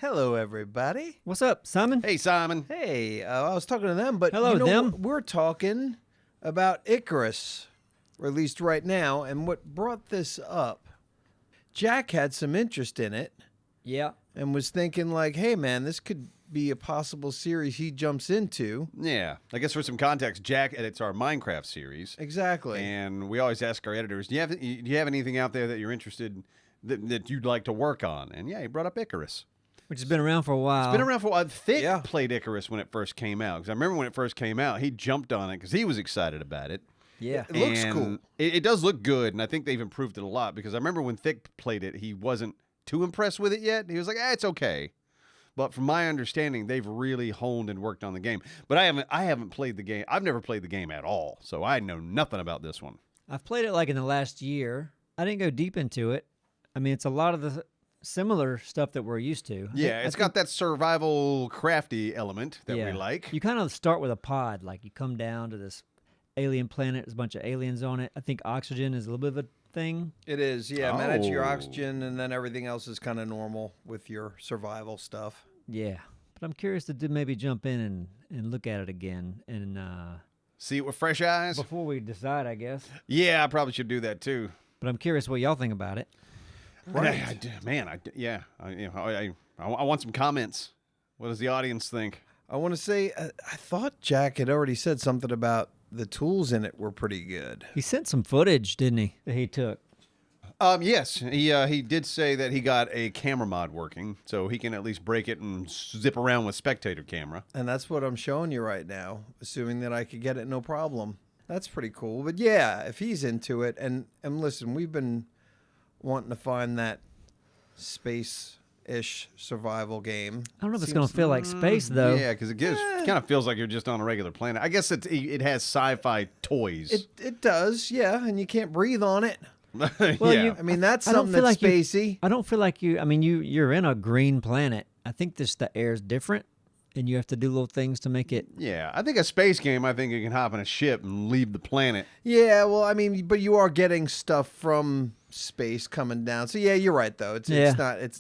Hello, everybody. What's up, Simon? Hey, Simon. Hey, I was talking to them, but Hello, you know, them. We're talking about Icarus, released right now, and what brought this up, Jack had some interest in it Yeah. and was thinking like, hey, man, this could be a possible series he jumps into. Yeah, I guess for some context, Jack edits our Minecraft series. Exactly. And we always ask our editors, do you have anything out there that you're interested that you'd like to work on? And yeah, he brought up Icarus. Which has been around for a while. It's been around for a while. Thick Yeah. played Icarus when it first came out. Because I remember when it first came out, he jumped on it because he was excited about it. Yeah. It looks And cool. It does look good, and I think they've improved it a lot. Because I remember when Thick played it, he wasn't too impressed with it yet. He was like, it's okay. But from my understanding, they've really honed and worked on the game. But I haven't played the game. I've never played the game at all, so I know nothing about this one. I've played it like in the last year. I didn't go deep into it. I mean, it's a lot of the similar stuff that we're used to. Yeah, it's got that survival crafty element that Yeah. we like. You kind of start with a pod. Like you come down to this alien planet. There's a bunch of aliens on it. I think oxygen is a little bit of a thing. It is, yeah. Manage your Oh. oxygen, and then everything else is kind of normal with your survival stuff. Yeah. But I'm curious to maybe jump in and look at it again. And See it with fresh eyes? before we decide, I guess. Yeah, I probably should do that too. But I'm curious what y'all think about it. Right. I want some comments. What does the audience think? I want to say, I thought Jack had already said something about the tools in it were pretty good. He sent some footage, didn't he, that he took? Yes, he did say that he got a camera mod working, so he can at least break it and zip around with spectator camera. And that's what I'm showing you right now, assuming that I could get it no problem. That's pretty cool. But yeah, if he's into it, and listen, we've been wanting to find that space-ish survival game. I don't know if it's going to feel like space, though. Yeah, because it kind of feels like you're just on a regular planet. I guess it has sci-fi toys. It does, yeah, and you can't breathe on it. Well, yeah. I mean, that's I don't something feel that's like spacey. I don't feel like you. I mean, you're in a green planet. I think the air's different, and you have to do little things to make it. Yeah, I think a space game, I think you can hop in a ship and leave the planet. Yeah, well, I mean, but you are getting stuff from space coming down. So yeah, you're right though. It's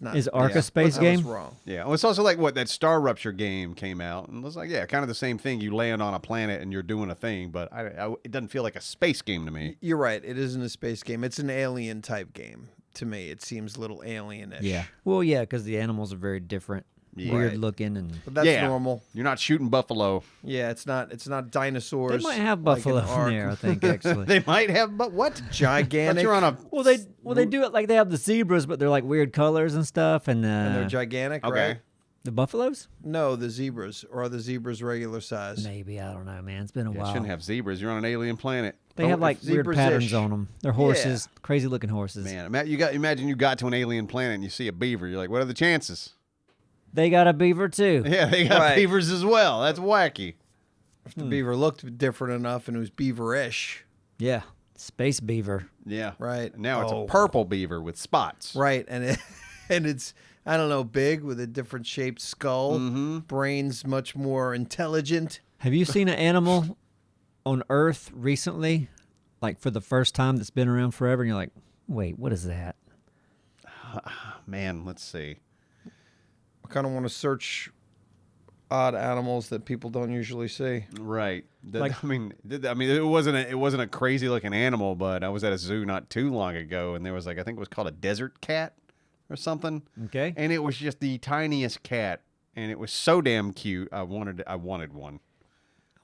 not. Is Ark yeah. a space I game? was wrong. Yeah, well, it's also like that Star Rupture game came out, and it was like, yeah, kind of the same thing. You land on a planet and you're doing a thing, but it doesn't feel like a space game to me. You're right. It isn't a space game. It's an alien type game to me. It seems a little alienish. Yeah. Well, yeah, because the animals are very different, Yeah. weird Right. looking, and But that's Yeah. normal. You're not shooting buffalo. Yeah, it's not they dinosaurs. might have like buffalo an Ark. in there. I think actually. They might have, but what? Gigantic. But you're on a Well, they do it like they have the zebras, but they're like weird colors and stuff, and and they're gigantic, okay. right? the buffaloes. No, the zebras. Or are the zebras regular size? Maybe I don't know, man. It's been a You while. shouldn't have zebras. You're on an alien planet. They have like weird zebras-ish. patterns on them. They're horses, crazy looking horses. Man, imagine you got to an alien planet and you see a beaver. You're like, what are the chances? They got a beaver too. Yeah, they got Right. beavers as well. That's wacky. If the beaver looked different enough and it was beaverish, Yeah, space beaver. Yeah. right? Now it's Oh. a purple beaver with spots. Right, and it's I don't know, big with a different shaped skull. Mm-hmm. Brains much more intelligent. Have you seen an animal on Earth recently, like for the first time, that's been around forever? And you're like, wait, what is that? Man, let's see. I kind of want to search odd animals that people don't usually see. Right. Like- I mean, it wasn't a crazy looking animal, but I was at a zoo not too long ago, and there was like I think it was called a desert cat or something. Okay. And it was just the tiniest cat, and it was so damn cute. I wanted one.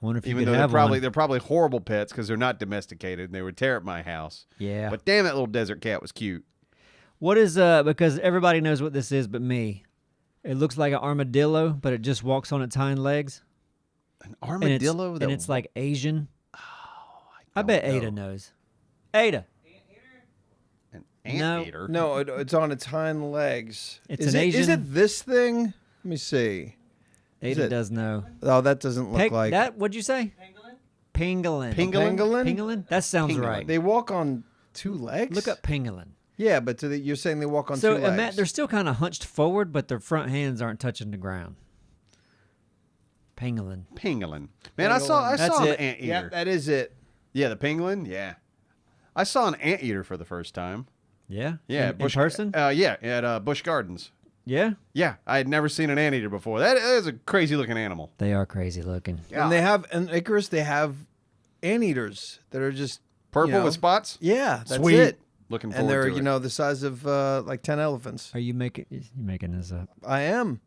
I wonder if you Even could though have they're one. probably horrible pets because they're not domesticated and they would tear up my house. Yeah. But damn, that little desert cat was cute. What is because everybody knows what this is, but me. It looks like an armadillo, but it just walks on its hind legs. An And armadillo. and it's like Asian. I don't bet know. Ada knows. Ada. an No. anteater. No, it's on its hind legs. It's is an it, Is Asian- it this thing? Let me see. Ada it- does know. Oh, that doesn't look like. that. What'd you say? Pangolin. Pangolin? Pangolin? That sounds Pangolin. right. They walk on two legs? Look up pangolin. Yeah, but you're saying they walk on So two legs. they're still kind of hunched forward, but their front hands aren't touching the ground. Pangolin. Pangolin. Man, I saw That's an it. anteater. Yeah, that is it. Yeah, the pangolin. Yeah, I saw an anteater for the first time. Yeah. Yeah, In person. Yeah, at Busch Gardens. Yeah, Yeah, I had never seen an anteater before. That is a crazy looking animal. they are crazy looking. Yeah. And they have in Icarus. They have anteaters that are just Purple with spots? Yeah, that's Sweet. it. Looking And forward they're to it. the size of like 10 elephants. Are you making this up? I am,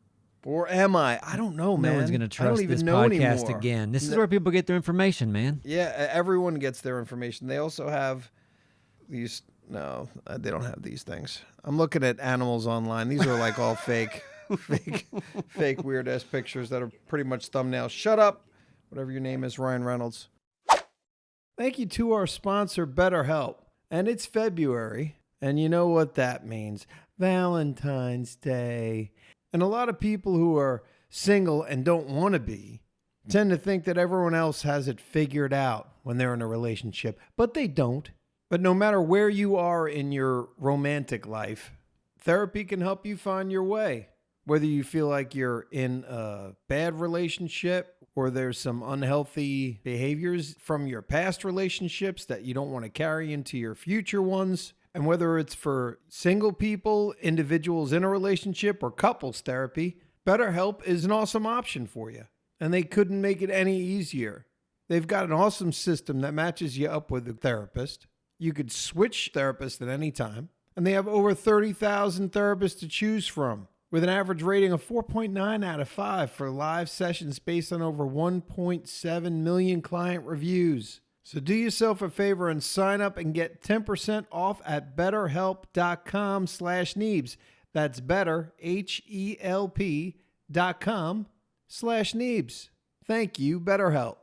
or am I? I don't know, man. No one's gonna I trust don't even this know podcast anymore. again. This is No. where people get their information, man. Yeah, everyone gets their information. They also have these. No, they don't have these things. I'm looking at animals online. These are like all fake, fake weird ass pictures that are pretty much thumbnails. Shut up, whatever your name is, Ryan Reynolds. Thank you to our sponsor, BetterHelp, and it's February, and you know what that means: Valentine's Day. And a lot of people who are single and don't want to be tend to think that everyone else has it figured out when they're in a relationship, but they don't. But no matter where you are in your romantic life, therapy can help you find your way. Whether you feel like you're in a bad relationship or there's some unhealthy behaviors from your past relationships that you don't want to carry into your future ones, and whether it's for single people, individuals in a relationship, or couples therapy, BetterHelp is an awesome option for you. And they couldn't make it any easier. They've got an awesome system that matches you up with a therapist. You could switch therapists at any time. And they have over 30,000 therapists to choose from, with an average rating of 4.9 out of 5 for live sessions based on over 1.7 million client reviews. So do yourself a favor and sign up and get 10% off at betterhelp.com/Neebs. That's better, HELP.com/Neebs. Thank you, BetterHelp.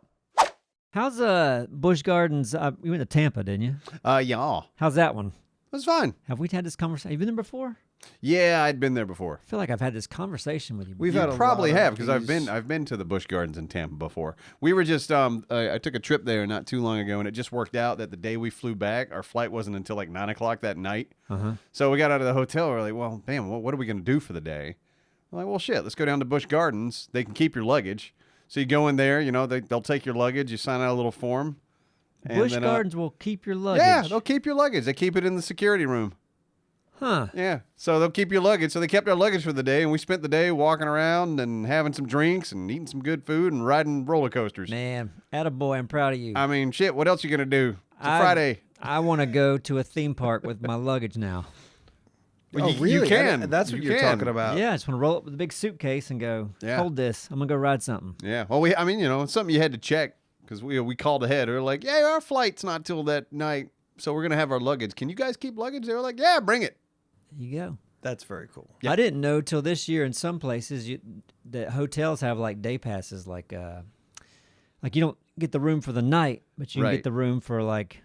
How's Busch Gardens? You went to Tampa, didn't you? Yeah. How's that one? It was fun. Have we had this conversation? Have you been there before? Yeah, I'd been there before. I feel like I've had this conversation with you. We've You had a probably lot of have, because these. I've been to the Busch Gardens in Tampa before. We were just I took a trip there not too long ago, and it just worked out that the day we flew back, our flight wasn't until like 9:00 that night. So we got out of the hotel. We're like, well, damn, what are we gonna do for the day? I'm like, well, shit, let's go down to Busch Gardens. They can keep your luggage. So you go in there, they'll take your luggage. You sign out a little form. and Busch then, Gardens will keep your luggage. Yeah, they'll keep your luggage. They keep it in the security room. Huh. Yeah, so they'll keep your luggage. So they kept our luggage for the day, and we spent the day walking around and having some drinks and eating some good food and riding roller coasters. Man, attaboy, I'm proud of you. I mean, shit, what else you gonna do? It's a Friday. I want to go to a theme park with my luggage now. Well, you really? can. That's what You you're can. talking about. Yeah, I just want to roll up with a big suitcase and go, Yeah. hold this. I'm going to go ride something. Yeah. Well, it's something you had to check because we called ahead. We were like, yeah, our flight's not till that night, so we're gonna have our luggage. Can you guys keep luggage? They were like, yeah, bring it. There you go. That's very cool. Yeah. I didn't know till this year in some places that hotels have like day passes, like you don't get the room for the night, but you can Right. get the room for like,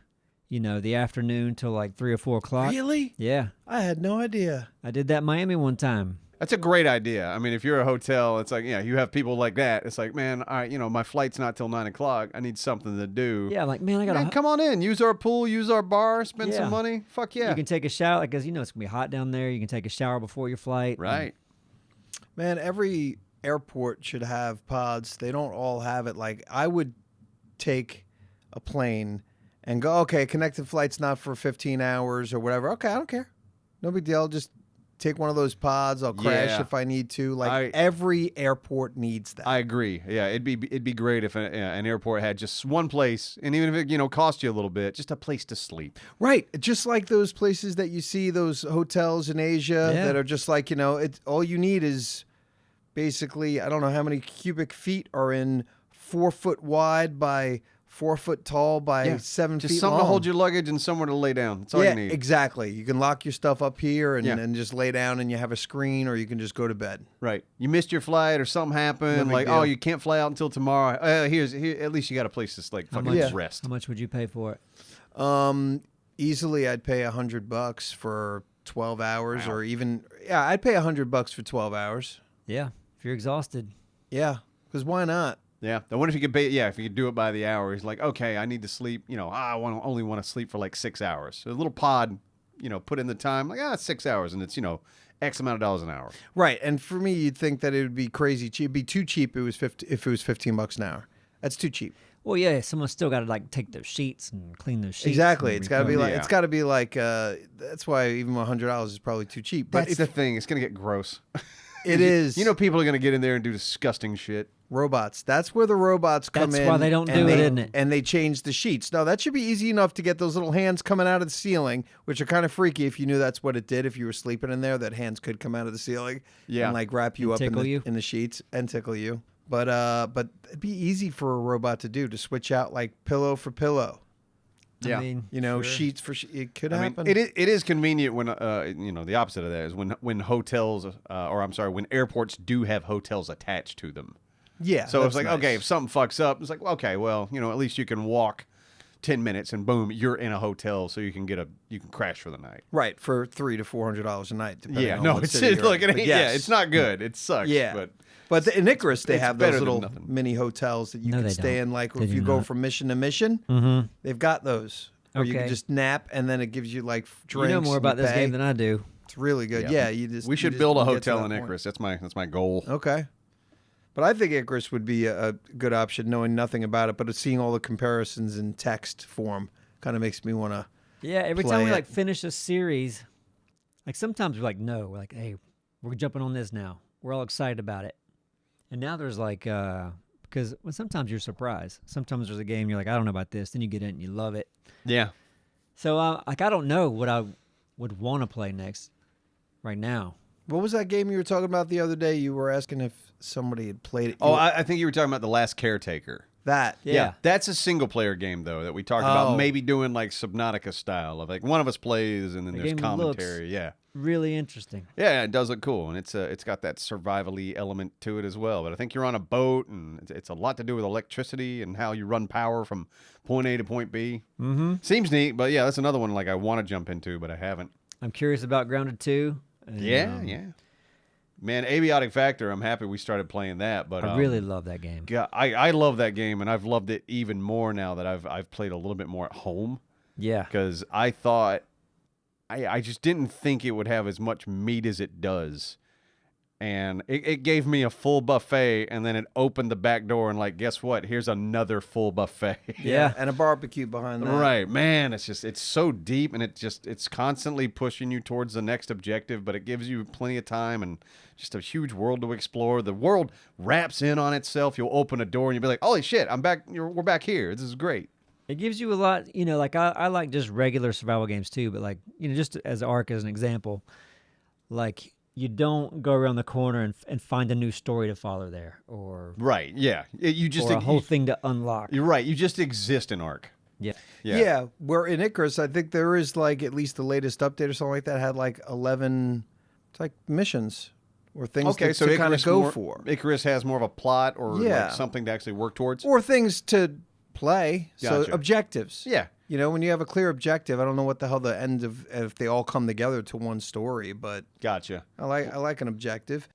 the afternoon till like 3 or 4 o'clock. Really? Yeah. I had no idea. I did that in Miami one time. That's a great idea. I mean, if you're a hotel, it's like, yeah, you have people like that. It's like, man, all right, my flight's not till 9:00. I need something to do. Yeah, like, man, I got Man, to come on in. Use our pool. Use our bar. Spend Yeah. some money. Fuck yeah. You can take a shower because it's going to be hot down there. You can take a shower before your flight. Right. Man, every airport should have pods. They don't all have it. Like, I would take a plane and go, okay, connected flight's not for 15 hours or whatever. Okay, I don't care. No big deal. I'll just take one of those pods. I'll crash Yeah. if I need to. Like, every airport needs that. I agree. Yeah, it'd be great if an airport had just one place, and even if it cost you a little bit, just a place to sleep. Right. Just like those places that you see, those hotels in Asia Yeah. that are just like, it's all you need is basically, I don't know how many cubic feet are in 4 foot wide by 4 foot tall by 7 Just feet something long. to hold your luggage and somewhere to lay down. That's all yeah, you need. exactly. You can lock your stuff up here and, Yeah. and just lay down and you have a screen, or you can just go to bed. Right. You missed your flight or something happened. No big Like, deal. oh, you can't fly out until tomorrow. Here, at least you got a place to like fucking much? rest. How much would you pay for it? Easily I'd pay $100 for 12 hours Wow. or even, I'd pay $100 for 12 hours. Yeah, if you're exhausted. Yeah. Because why not? Yeah. I wonder if you could pay. Yeah, if you could do it by the hour. He's like, okay, I need to sleep. I only want to sleep for like 6 hours. So a little pod, put in the time. Like, it's 6 hours, and it's X amount of dollars an hour. Right, and for me, you'd think that it would be crazy cheap. It'd be too cheap. If it was $15 an hour. That's too cheap. Well, yeah, someone's still got to like take those sheets and clean those sheets. Exactly. and It's got to be recover. like Yeah. it's got to be like that's why even $100 is probably too cheap. But That's if the thing. It's gonna get gross. it is, You know, people are gonna get in there and do disgusting shit. robots. That's where the robots come That's in. why they don't and do it, they- isn't it? And they change the sheets. No, that should be easy enough to get those little hands coming out of the ceiling, which are kind of freaky if you knew that's what it did. If you were sleeping in there, that hands could come out of the ceiling Yeah. and like wrap you And up in tickle the, you. in the sheets and tickle you. But it'd be easy for a robot to do, to switch out like pillow for pillow. Yeah. I mean, You know, sure. sheets for it could I mean, happen. it is convenient when you know, the opposite of that is when hotels or I'm sorry, when airports do have hotels attached to them. Yeah. So it's that's like, okay, nice. if something fucks up, it's like, well, okay, well, you know, at least you can walk 10 minutes and boom, you're in a hotel, so you can crash for the night. Right, for $300 to $400 a night. Depending Yeah, on no, what it's city you're look, in. it But ain't, yes. yeah, it's not good. It sucks. Yeah. But In Icarus, they it's have better those than little nothing. mini hotels that you No, can they stay don't. in. Like They if do you go not. from mission to mission, Mhm. they've got those where you can Okay. just nap and then it gives you like You drinks. know more and about you this pay. game than I do. It's really good. Yeah, you just we you should just build a get to hotel that in point. Icarus. That's my goal. Okay. But I think Icarus would be a good option, knowing nothing about it, but seeing all the comparisons in text form kind of makes me want to. Yeah, every Play time we it. like finish a series, like sometimes we're like, no, we're like, hey, we're jumping on this now. We're all excited about it. And now there's like, because when sometimes you're surprised. Sometimes there's a game you're like, I don't know about this. Then you get in and you love it. Yeah. So like I don't know what I would want to play next, right now. What was that game you were talking about the other day? You were asking if somebody had played it. Oh, I think you were talking about The Last Caretaker. that. Yeah. That's a single player game though that we talked Oh. about maybe doing like Subnautica style of like one of us plays and then The there's game commentary. looks- Yeah. Really interesting. Yeah, it does look cool, and it's got that survival-y element to it as well. But I think you're on a boat, and it's a lot to do with electricity and how you run power from point A to point B. Mm-hmm. Seems neat, but yeah, that's another one like I want to jump into, but I haven't. I'm curious about Grounded 2. and, Yeah. Man, Abiotic Factor, I'm happy we started playing that. But I really love that game. God, I love that game, and I've loved it even more now that I've played a little bit more at home Yeah. because I thought I just didn't think it would have as much meat as it does. And it gave me a full buffet, and then it opened the back door, and like, guess what? Here's another full buffet. Yeah. And a barbecue behind that. Right, man. It's so deep, and it's constantly pushing you towards the next objective, but it gives you plenty of time and just a huge world to explore. The world wraps in on itself. You'll open a door, and you'll be like, "Holy shit! I'm back. We're back here. This is great." It gives you a lot, like I like just regular survival games too, but like, just as Ark as an example, like you don't go around the corner and find a new story to follow there or Right? Yeah. You just a whole thing to unlock. You're right. You just exist in Ark. Yeah. Yeah. Where in Icarus, I think there is like at least the latest update or something like that had like 11 it's like missions or things Okay, so to kind of Icarus go more- for. Icarus has more of a plot or Yeah. like something to actually work towards. Or things to play. So Gotcha. objectives. Yeah. When you have a clear objective, I don't know what the hell the end of if they all come together to one story, but Gotcha. I like an objective.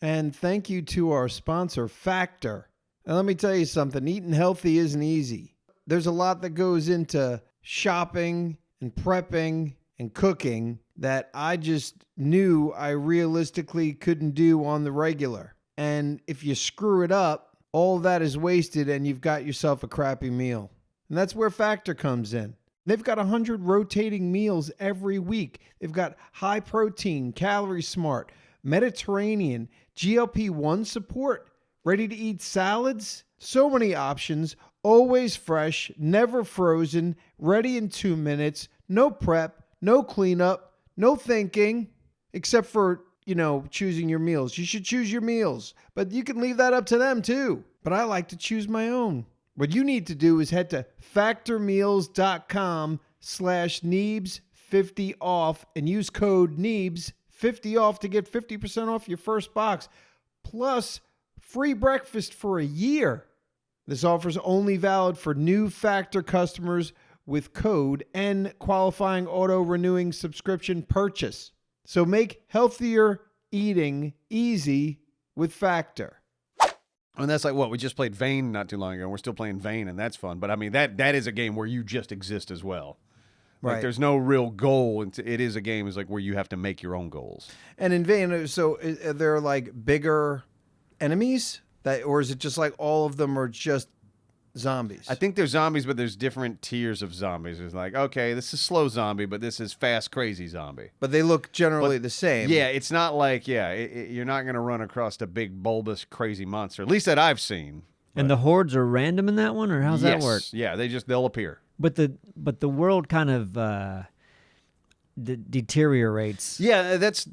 And thank you to our sponsor, Factor. And let me tell you something, eating healthy isn't easy. There's a lot that goes into shopping and prepping and cooking that I just knew I realistically couldn't do on the regular. And if you screw it up, all that is wasted and you've got yourself a crappy meal. And that's where Factor comes in. They've got 100 rotating meals every week. They've got high protein, calorie smart, Mediterranean, GLP-1 support, ready to eat salads. So many options, always fresh, never frozen, ready in 2 minutes, no prep, no cleanup, no thinking, except for, choosing your meals. You should choose your meals, but you can leave that up to them too. But I like to choose my own. What you need to do is head to factormeals.com/Neebs50off and use code Neebs50off to get 50% off your first box, plus free breakfast for a year. This offer is only valid for new Factor customers with code and qualifying auto-renewing subscription purchase. So make healthier eating easy with Factor. And that's like what we just played Vane not too long ago. And we're still playing Vane, and that's fun. But I mean, that is a game where you just exist as well. Like Right. there's no real goal. It is a game is like where you have to make your own goals. And in Vane, so are there like bigger enemies or is it just like all of them are just zombies. I think there's zombies, but there's different tiers of zombies. There's like, okay, this is slow zombie, but this is fast, crazy zombie. but they look generally the same. Yeah, it's not like, you're not going to run across a big, bulbous, crazy monster, at least that I've seen. And the hordes are random in that one, or how's that work? Yeah, they'll appear. But the world kind of deteriorates. Yeah, that's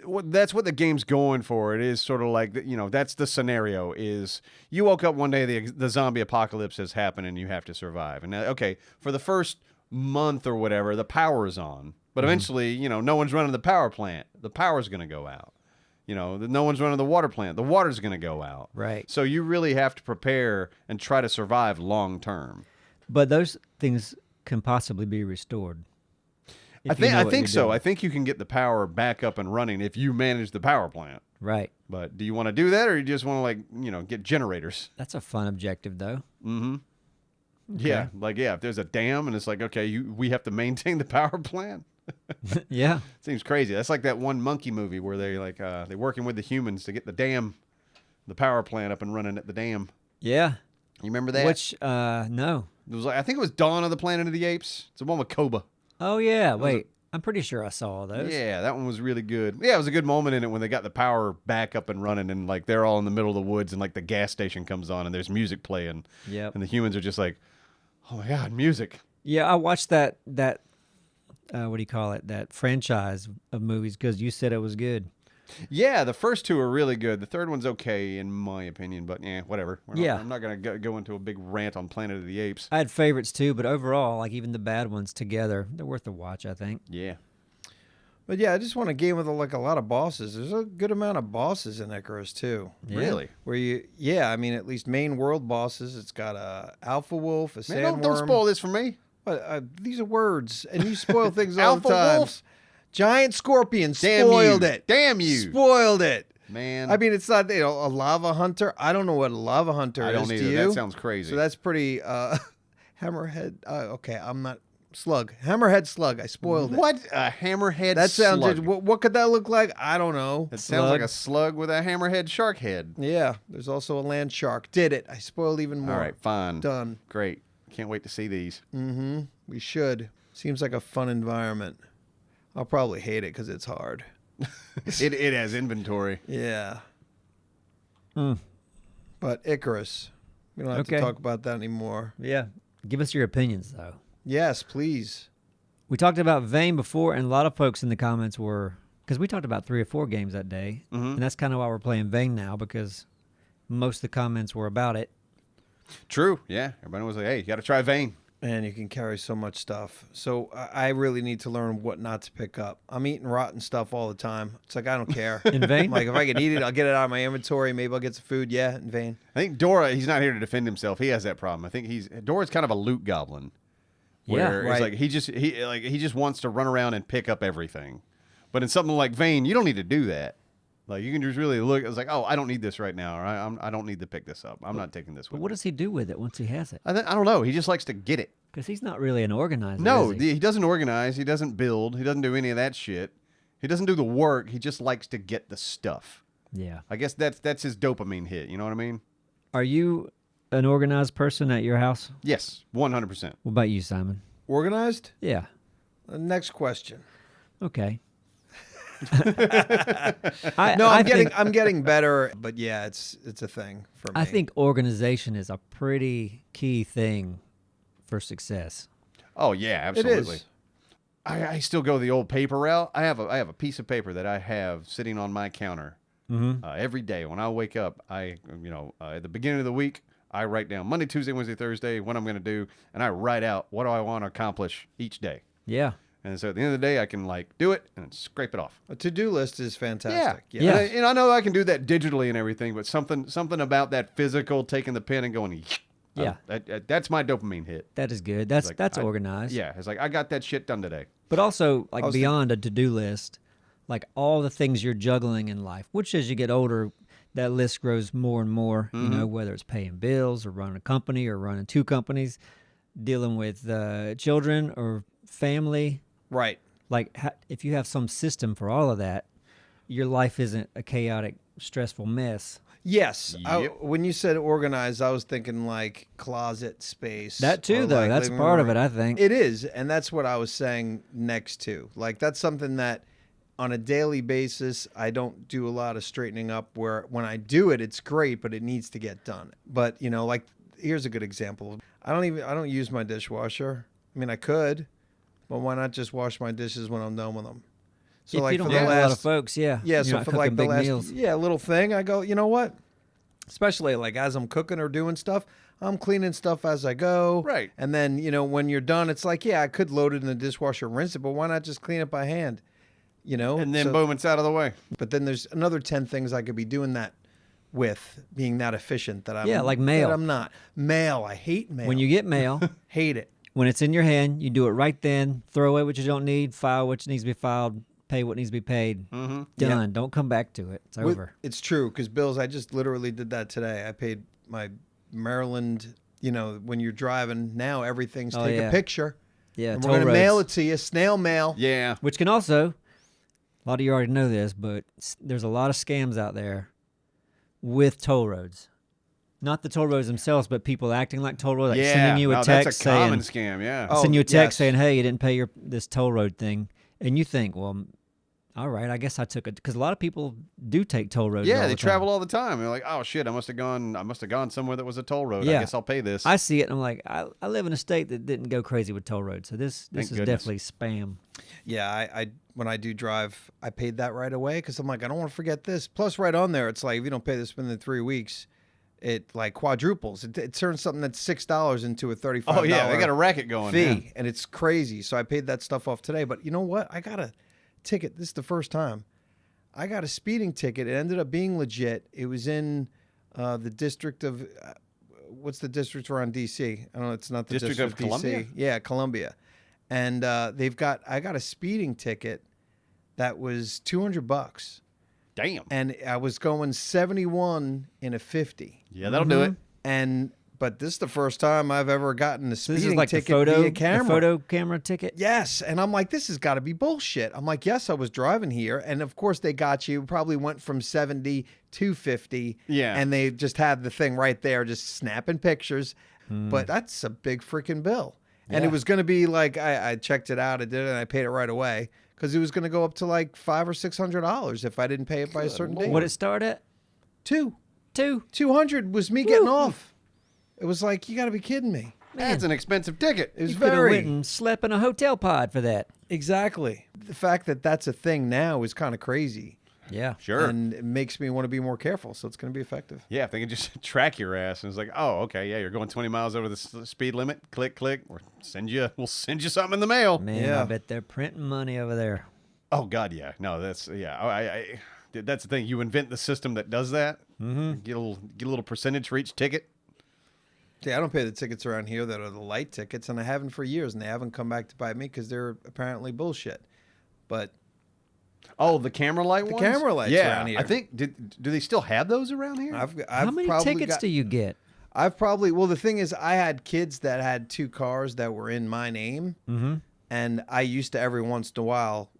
what the game's going for. It is sort of like, that's the scenario is you woke up one day, the zombie apocalypse has happened and you have to survive. And okay, for the first month or whatever, the power is on. But eventually, no one's running the power plant. The power's going to go out. No one's running the water plant. The water's going to go out. Right. So you really have to prepare and try to survive long term. But those things can possibly be restored. I think so. I think you can get the power back up and running if you manage the power plant. Right. But do you want to do that, or you just want to get generators? That's a fun objective, though. Mm-hmm. Okay. Yeah, if there's a dam and it's like, okay, we have to maintain the power plant. Yeah. Seems crazy. That's like that one monkey movie where they're working with the humans to get the power plant up and running at the dam. Yeah. You remember that? Which no. It was I think it was Dawn of the Planet of the Apes. It's the one with Koba. Oh yeah. Wait. I'm pretty sure I saw all those. Yeah, that one was really good. Yeah, it was a good moment in it when they got the power back up and running, and like they're all in the middle of the woods, and like the gas station comes on, and there's music playing. Yep. And the humans are just like, oh my god, music. Yeah, I watched that what do you call it? That franchise of movies because you said it was good. Yeah, the first two are really good. The third one's okay in my opinion, but whatever. I'm not going to go into a big rant on Planet of the Apes. I had favorites too, but overall, like even the bad ones together, they're worth a watch, I think. Yeah. But yeah, I just want a game with like a lot of bosses. There's a good amount of bosses in Icarus too. Yeah. Really? Where I mean, at least main world bosses. It's got a alpha wolf, a Man, sandworm. don't spoil this for me. But these are words, and you spoil things all the Alpha time. wolf? Giant scorpion Damn spoiled you. it. Damn you. Spoiled it. Man. I mean, it's not a lava hunter. I don't know what a lava hunter I is don't to either. you. That sounds crazy. So that's pretty hammerhead. Okay, I'm not slug. Hammerhead slug. I spoiled it. What? A hammerhead That sounds. slug. What could that look like? I don't know. That sounds like a slug with a hammerhead shark head. Yeah, there's also a land shark. Did it? I spoiled even more. All right, fine. Done. Great. Can't wait to see these. Mm-hmm. We should. Seems like a fun environment. I'll probably hate it because it's hard. It has inventory. Yeah. Mm. But Icarus. We don't have to Okay. talk about that anymore. Yeah. Give us your opinions though. Yes, please. We talked about Vane before, and a lot of folks in the comments were because we talked about 3 or 4 games that day, Mhm. and that's kind of why we're playing Vane now because most of the comments were about it. True. Yeah. Everybody was like, hey, you got to try Vane. Man, you can carry so much stuff. So I really need to learn what not to pick up. I'm eating rotten stuff all the time. It's like I don't care. In Vane? I'm like if I can eat it, I'll get it out of my inventory. Maybe I'll get some food. Yeah, in vain. I think Dora, he's not here to defend himself. He has that problem. I think Dora's kind of a loot goblin. Yeah, Where it's right. like he just wants to run around and pick up everything. But in something like Vane, you don't need to do that. Like you can just really look. It's like, oh, I don't need this right now, or I don't need to pick this up. I'm not taking this But with what me. does he do with it once he has it? I don't know. He just likes to get it. Because he's not really an organizer. No, is he? he doesn't organize. He doesn't build. He doesn't do any of that shit. He doesn't do the work. He just likes to get the stuff. Yeah. I guess that's his dopamine hit. You know what I mean? Are you an organized person at your house? Yes, 100%. What about you, Simon? Organized? Yeah. Next question. Okay. I'm getting better, but yeah, it's a thing for me. I think organization is a pretty key thing for success. Oh yeah, it absolutely. is. I still go the old paper route. I have a piece of paper that I have sitting on my counter every day when I wake up. At the beginning of the week, I write down Monday, Tuesday, Wednesday, Thursday what I'm going to do, and I write out what do I want to accomplish each day. Yeah. And so at the end of the day, I can do it and scrape it off. A to-do list is fantastic. Yeah. And I know I can do that digitally and everything, but something about that physical, taking the pen and going, Yeah. that's my dopamine hit. That is good. That's Like, that's I- organized. Yeah, it's like I got that shit done today. But also, like I was beyond a to-do list, like all the things you're juggling in life, which as you get older, that list grows more and more, you know, whether it's paying bills or running a company or running 2 companies, dealing with children or family. Right. Like if you have some system for all of that, your life isn't a chaotic stressful mess. Yes. Yep. When you said organized, I was thinking like closet space. That too, or though. like That's living part room. of it, I think. It is, and that's what I was saying next to. Like that's something that on a daily basis, I don't do a lot of straightening up where when I do it, it's great, but it needs to get done. But, like here's a good example. I don't use my dishwasher. I mean, I could, but why not just wash my dishes when I'm done with them? So If like you don't for the have last, a lot of folks, yeah. yeah, You're so not for cooking like the big last meals. little thing, I go, you know what? Especially like as I'm cooking or doing stuff, I'm cleaning stuff as I go. Right. And then, when you're done, it's like, yeah, I could load it in the dishwasher and rinse it, but why not just clean it by hand? And then So- boom, it's out of the way. But then there's another 10 things I could be doing that with, being that efficient that I'm like mail. That I'm not. Mail, I hate mail. When you get mail, hate it. when it's in your hand, you do it right then. Throw away what you don't need, file what needs to be filed, pay what needs to be paid. Mm-hmm. Done. Don't come back to it. It's over. It's true, because Bills, I just literally did that today. I paid my Maryland, when you're driving, now everything's take a picture. Yeah, And toll we're going to mail roads. it to you, snail mail. Yeah. Which can also, a lot of you already know this, but there's a lot of scams out there with toll roads. Not the toll roads themselves, but people acting like toll roads, like sending you a no, text that's a common saying, scam. Yeah. Oh, send you a text yes. saying, hey, you didn't pay this toll road thing. And you think, well, all right, I guess I took it. Because a lot of people do take toll roads. Yeah, all they the travel time. all the time. They're like, oh shit, I must have gone somewhere that was a toll road. Yeah. I guess I'll pay this. I see it, and I'm like, I live in a state that didn't go crazy with toll roads. So this Thank is goodness. definitely spam. Yeah, I when I do drive, I paid that right away because I'm like, I don't want to forget this. Plus, right on there, it's like, if you don't pay this within 3 weeks, it like quadruples. It turns something that's $6 into a $35 oh yeah, they got a racket going. fee, Yeah. and it's crazy. So I paid that stuff off today. But you know what? I got a ticket. This is the first time. I got a speeding ticket. It ended up being legit. It was in the district of, what's the district around D.C.? I don't know. It's not the District of D.C. Columbia? Yeah, Columbia. And I got a speeding ticket that was $200. Damn. And I was going 71 in a 50. Yeah, that'll do it. But this is the first time I've ever gotten a So speeding this is like ticket the via camera. photo camera ticket? Yes, and I'm like, this has got to be bullshit. I'm like, yes, I was driving here, and of course they got you. Probably went from 70 to 50. Yeah. and they just had the thing right there, just snapping pictures. But that's a big freaking bill, and Yeah. it was going to be like I checked it out, I did it, and I paid it right away because it was going to go up to like $500 or $600 if I didn't pay it by a certain date. What it start at? Two. Two. 200 was me getting off. It was like, you got to be kidding me. That's an expensive ticket. It was You could have very went and slept in a hotel pod for that. exactly. The fact that that's a thing now is kind of crazy. Yeah. Sure. And it makes me want to be more careful, so it's going to be effective. Yeah, if they can just track your ass and it's like, oh, okay, yeah, you're going 20 miles over the speed limit. Click, click. We'll send you something in the mail. Man, Yeah. I bet they're printing money over there. Oh God, yeah. No, that's that's the thing. You invent the system that does that. Mm-hmm. Get a little percentage for each ticket. See, I don't pay the tickets around here that are the light tickets, and I haven't for years, and they haven't come back to bite me because they're apparently bullshit. But Oh, the camera light The ones? camera lights yeah, around here. I think do they still have those around here? I've How many probably tickets do you get? I've probably, well, the thing is, I had kids that had 2 cars that were in my name, and I used to every once in a while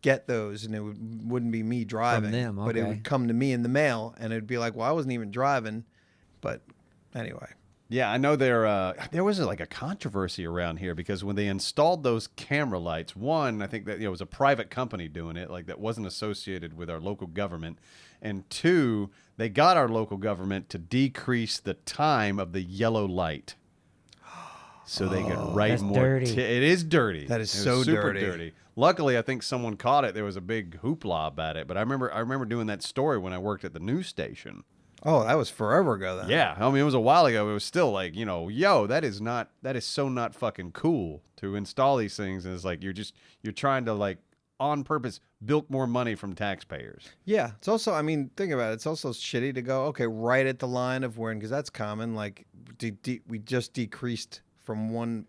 get those, and it wouldn't be me driving, them, but it okay. would come to me in the mail, and it'd be like, well, I wasn't even driving, but anyway. Yeah, I know there was like a controversy around here because when they installed those camera lights, one, I think that it was a private company doing it, like that wasn't associated with our local government, and two, they got our local government to decrease the time of the yellow light, so they could write That's more. dirty. It is dirty. That is It was so super dirty. Luckily, I think someone caught it. There was a big hoopla about it, but I remember doing that story when I worked at the news station. Oh, that was forever ago then. Yeah, I mean it was a while ago. It was still like, yo, that is so not fucking cool to install these things, and it's like you're trying to like on purpose bilk more money from taxpayers. Yeah, it's also, I mean, think about it. It's also shitty to go, okay, right at the line of when, because that's common. Like, we just decreased from 1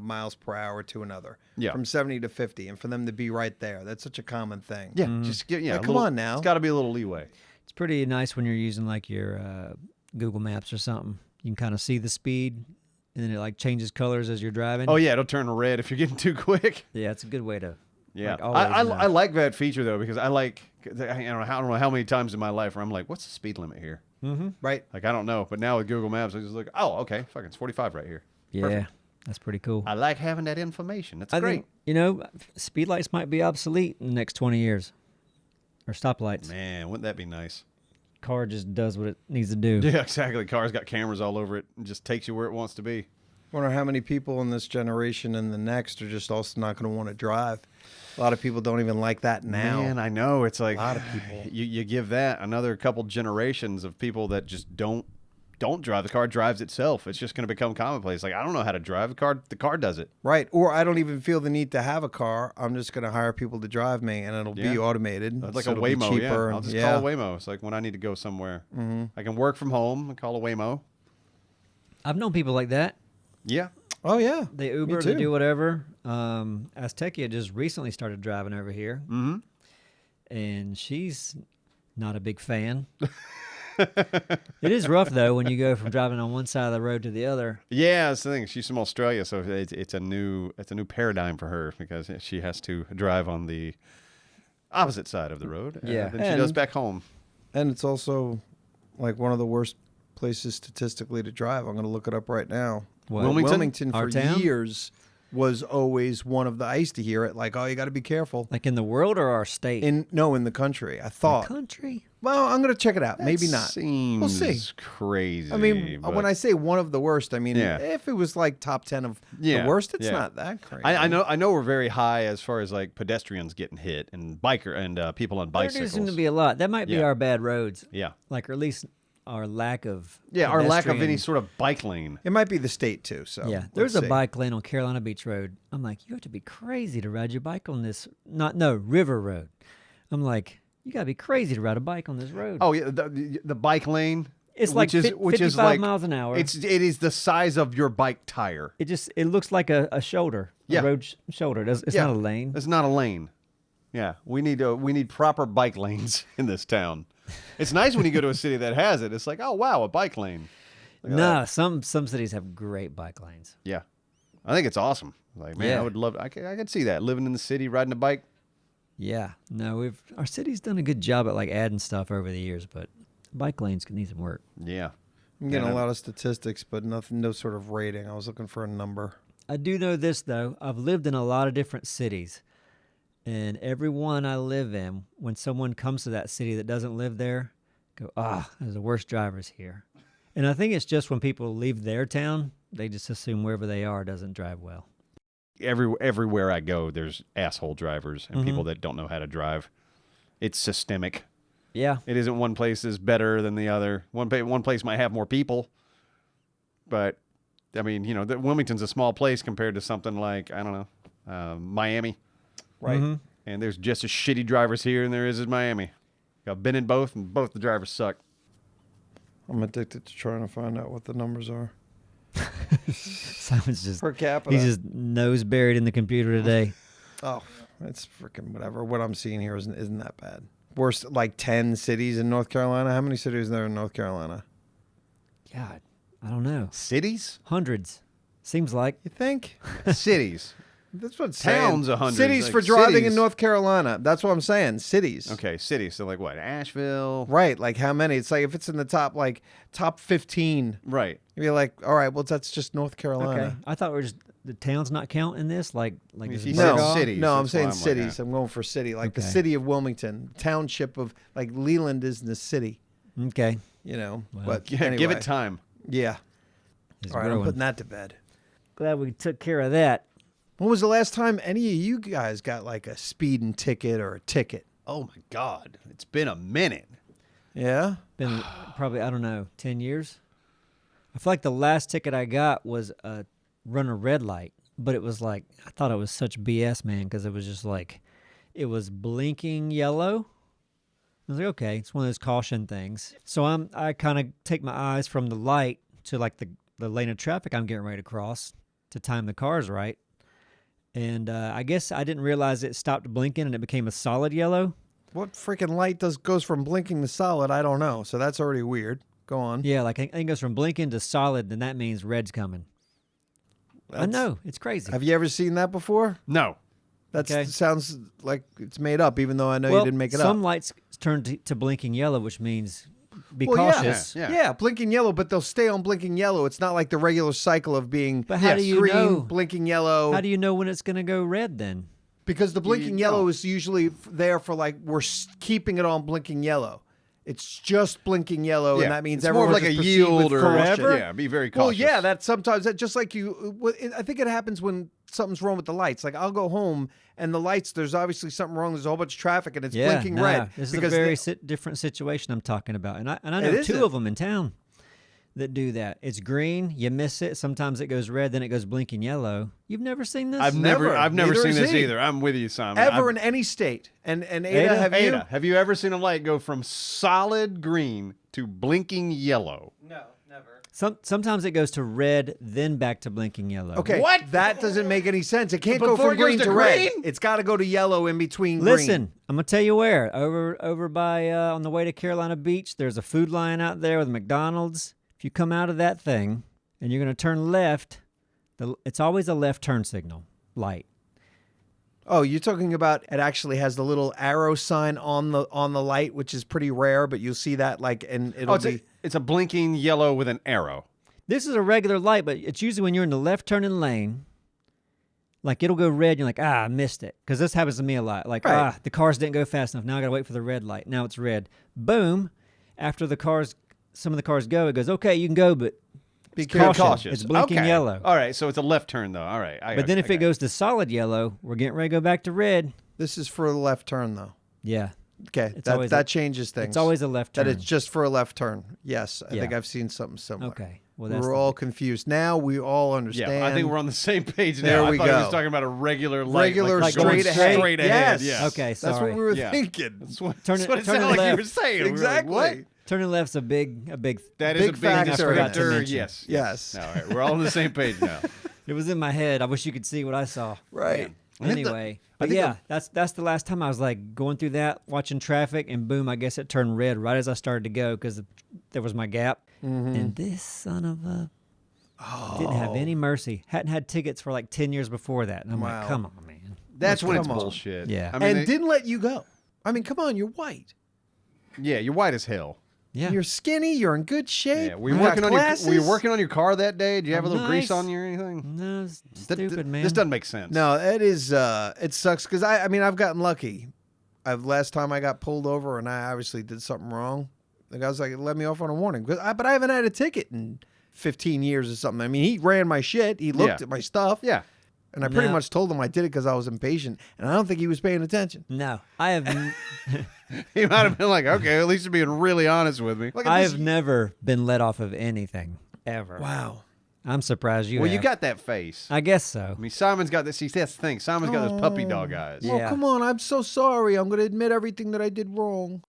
miles per hour to another. Yeah. From 70 to 50, and for them to be right there, that's such a common thing. Yeah, just get Like, come on now. It's got to be a little leeway. It's pretty nice when you're using like your Google Maps or something. You can kind of see the speed, and then it like changes colors as you're driving. Oh yeah, it'll turn red if you're getting too quick. Yeah, it's a good way to Yeah, Like, always I know. like that feature though because I don't know how many times in my life where I'm like, what's the speed limit here? Mm-hmm. Right. Like I don't know, but now with Google Maps, I just look. Oh, okay, fucking it's 45 right here. Yeah, Perfect. that's pretty cool. I like having that information. That's I great. think, speed lights might be obsolete in the next 20 years. Or stoplights. Man, wouldn't that be nice? Car just does what it needs to do. Yeah, exactly. Car's got cameras all over it and just takes you where it wants to be. Wonder how many people in this generation and the next are just also not going to want to drive. A lot of people don't even like that now. Man, I know. It's like A lot of people. You give that another couple generations of people that just don't drive. The car drives itself. It's just going to become commonplace. Like I don't know how to drive. The car does it. Right. Or I don't even feel the need to have a car. I'm just going to hire people to drive me, and it'll Yeah. be automated. It's like so a it'll be Waymo. cheaper Yeah, I'll and- just yeah. call a Waymo. It's like when I need to go somewhere. Mm-hmm. I can work from home and call a Waymo. I've known people like that. Yeah. Oh, yeah. They Me Uber, they too. do whatever. Aztecia just recently started driving over here, Mm-hmm. and she's not a big fan. It is rough, though, when you go from driving on one side of the road to the other. Yeah, that's the thing. She's from Australia, so it's a new paradigm for her because she has to drive on the opposite side of the road Yeah. than she does And- back home. And it's also like one of the worst places statistically to drive. I'm going to look it up right now. What? Wilmington? Our for town? years was always one of the. I used to hear it like, oh, you got to be careful. Like in the world or our state? In the country. I the thought. country? Well, I'm going to check it out. Maybe That not. Seems We'll see. crazy. I mean, but when I say one of the worst, I mean Yeah. if it was like top 10 of Yeah, the worst, it's yeah. not that crazy. I know we're very high as far as like pedestrians getting hit and biker and people on There bicycles. does seem to be a lot. That might be Yeah. our bad roads. Yeah. Like, or at least our lack of Our lack of any pedestrian- sort of bike lane. It might be the state too. So Yeah, let's there's a see. bike lane on Carolina Beach Road. I'm like, you have to be crazy to ride your bike on this. River Road. I'm like, you gotta be crazy to ride a bike on this road. Oh yeah, the bike lane. It's like which is 55 like miles an hour. it is the size of your bike tire. It looks like a shoulder, Yeah. a road shoulder. It's Yeah. not a lane. It's not a lane. Yeah, we need proper bike lanes in this town. It's nice when you go to a city that has it. It's like, oh wow, a bike lane. Look at No, that. some cities have great bike lanes. Yeah, I think it's awesome. Like, man, Yeah. I would love. I could see that living in the city, riding a bike. Yeah, no, our city's done a good job at like adding stuff over the years, but bike lanes could need some work. Yeah, I'm getting Yeah. a lot of statistics, but nothing, no sort of rating. I was looking for a number. I do know this though. I've lived in a lot of different cities, and every one I live in, when someone comes to that city that doesn't live there, go, there's the worst drivers here. And I think it's just when people leave their town, they just assume wherever they are doesn't drive well. everywhere I go, there's asshole drivers and Mhm. people that don't know how to drive. It's systemic. Yeah, It isn't one place is better than the other. One place might have more people, but I mean, Wilmington's a small place compared to something like I don't know, Miami, Right. Mhm. and there's just as shitty drivers here than there is in Miami. I've been in both, and both the drivers suck. I'm addicted to trying to find out what the numbers are. Simon's just Per capita. he's just nose buried in the computer today. Oh, it's freaking whatever. What I'm seeing here isn't that bad. Worst, like 10 cities in North Carolina. How many cities are there in North Carolina? God, I don't know. Cities, Hundreds. Seems like. You think? cities. That's what it's Towns, saying. 100. Cities Like for driving cities. in North Carolina. That's what I'm saying. Cities. Okay, cities. So like what? Asheville. Right. Like how many? It's like if it's in the top 15, Right. you'd be like, all right, well, that's just North Carolina. Okay. I thought we were just the towns not count in this. Like If does you it said break off? cities, No, I'm that's saying why I'm like, cities. I'm going for city. Like the Okay. city of Wilmington, township of like Leland is in the city, Okay. Well, Well, but Yeah, give anyway. it time. Yeah. It's All right, I'm growing. putting that to bed. Glad we took care of that. When was the last time any of you guys got like a speeding ticket or a ticket? Oh my God, it's been a minute. Yeah. Been probably, I don't know, 10 years. I feel like the last ticket I got was a run a red light, but it was like, I thought it was such BS, man, because it was just like, it was blinking yellow. I was like, okay, it's one of those caution things. So I kind of take my eyes from the light to like the lane of traffic I'm getting ready to cross to time the cars right. And I guess I didn't realize it stopped blinking and it became a solid yellow. What freaking light goes from blinking to solid? I don't know. So that's already weird. Go on. Yeah, like I think it goes from blinking to solid, then that means red's coming. I That's- know, it's crazy. Have you ever seen that before? No. That Okay. sounds like it's made up, even though I know well, you didn't make it some up. lights turn to blinking yellow, which means be Well, yeah. cautious. Yeah. Blinking yellow, but they'll stay on blinking yellow. It's not like the regular cycle of being But how do you green, know? blinking yellow. How do you know when it's going to go red then? Because the blinking You yellow don't. is usually there for like we're keeping it on blinking yellow. It's just blinking yellow, and that means it's more of everyone's like a just proceed with yield or caution. forever? Yeah, be very Well, cautious. yeah, that sometimes that just like I think it happens when something's wrong with the lights. Like I'll go home and the lights, there's obviously something wrong. There's a whole bunch of traffic and it's blinking no, red. This is a because very they- different situation I'm talking about, and I know It is two it. of them in town that do that. It's green, you miss it. Sometimes it goes red, then it goes blinking yellow. You've never seen this? I've never Neither seen has this he. either. I'm with you, Simon. ever in any state. And Ada, Ada? have you? Ada, have you ever seen a light go from solid green to blinking yellow? No, never. Sometimes it goes to red, then back to blinking yellow. Okay, What? That doesn't make any sense. It can't go Before from it goes green to to red. green? It's got to go to yellow in between. Listen, I'm gonna tell you where. Over by on the way to Carolina Beach, there's a Food Lion out there with McDonald's. If you come out of that thing and you're gonna turn left, it's always a left turn signal light. Oh, you're talking about it actually has the little arrow sign on the light, which is pretty rare, but you'll see that like and it'll be It's a blinking yellow with an arrow. This is a regular light, but it's usually when you're in the left turning lane. Like it'll go red, and you're like, I missed it. Because this happens to me a lot. Like, Right. the cars didn't go fast enough. Now I gotta wait for the red light. Now it's red. Boom. After some of the cars go, it goes, okay, you can go, but be it's careful. caution. It's blinking Okay. yellow. All right, so it's a left turn though. All right. But then if it goes to solid yellow, we're getting ready to go back to red. This is for a left turn though. Yeah. Okay, It's always that a- changes things. It's always a left turn. that it's just for a left turn. Yes, I Yeah. think I've seen something similar. Okay. Well, We that's were all confused. Now we all understand. Yeah, I think we're on the same page now. There I we thought he was go. talking about a regular light. regular like straight going ahead. Straight ahead, Yes. yes. Okay, That's sorry. what we were Yeah. thinking. That's what, Turn that's it- what it turn it sounded like you left. were saying. We were like, Exactly. what? turning left's a big. That is Big a big factor. I forgot to factor. mention. Yes. Yes. All right, we're all on the same page now. It was in my head. I wish you could see what I saw. Right. Anyway, but think yeah, that's the last time I was like going through that, watching traffic, and boom, I guess it turned red right as I started to go because there was my gap. And this son of a didn't have any mercy. Hadn't had tickets for like 10 years before that, and I'm Wow. like, come on, man. That's when it's Come on. bullshit. Yeah. I mean, And didn't let you go. I mean, come on, you're white. yeah, you're white as hell. Yeah, You're skinny. You're in good shape. Yeah, were you you got working on your glasses. were you working on your car that day? Did you have a little grease Nice. on you or anything? no, it's That- stupid, man. This doesn't make sense. No, it is. It sucks because I mean, I've gotten lucky. Last time I got pulled over and I obviously did something wrong. The guy was like, "Let me off on a warning," but I haven't had a ticket in 15 years or something. I mean, he ran my shit. He looked Yeah. at my stuff. Yeah. And I pretty No. much told him I did it because I was impatient, and I don't think he was paying attention. No, I have. He might have been like, okay, at least you're being really honest with me. Look at I this. have never been let off of anything ever. Wow. I'm surprised you. Well, you have. got that face. I guess so. I mean, Simon's got this. See, that's the thing. Simon's got those puppy dog eyes. Yeah. Oh, come on. I'm so sorry. I'm going to admit everything that I did wrong.